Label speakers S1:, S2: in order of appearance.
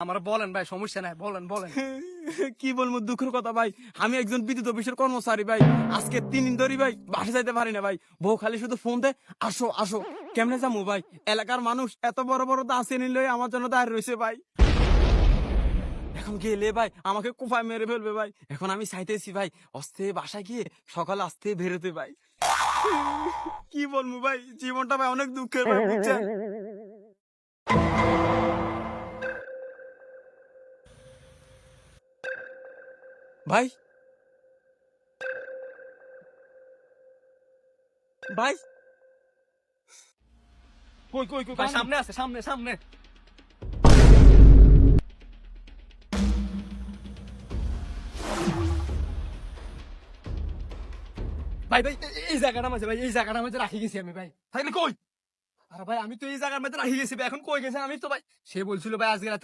S1: আমার বলেন ভাই, সমস্যা নাই, বলেন বলেন।
S2: কি বলবো দুঃখের কথা ভাই, আমি একজন বিদ্যুৎ অফিসের কর্মচারী ভাই। আজকে 3 দিন ধরে ভাই বাসা যাইতে পারি না ভাই। বউ খালি শুধু ফোন দে, আসো আসো। কেমনে যাবো ভাই? এলাকার মানুষ এত বড় বড় দাস এনে লই আমার জন্য দাঁড়িয়ে রয়েছে ভাই। এখন গেলে ভাই আমাকে কোপায় মেরে ফেলবে ভাই। এখন আমি চাইতেছি ভাই অস্তে বাসায় গিয়ে সকালে আসতে বেরোতে ভাই। কি বলবো ভাই, জীবনটা ভাই অনেক দুঃখের ভাই, বুঝছেন? ভাই ভাই কই কই কই
S1: ভাই
S2: কাহিনী?
S1: সামনে আছে, সামনে সামনে। ভাই ভাই এই জায়গাটা মাঝে, ভাই এই জায়গাটা মাঝে রাখি গেছি আমি ভাই।
S2: তাইলে কই?
S1: আরে ভাই আমি তো এই জায়গার মধ্যে রাখি গেছি ভাই, এখন কই গেছেন আমি তো ভাই। সে বলছিল ভাই আজকে রাতে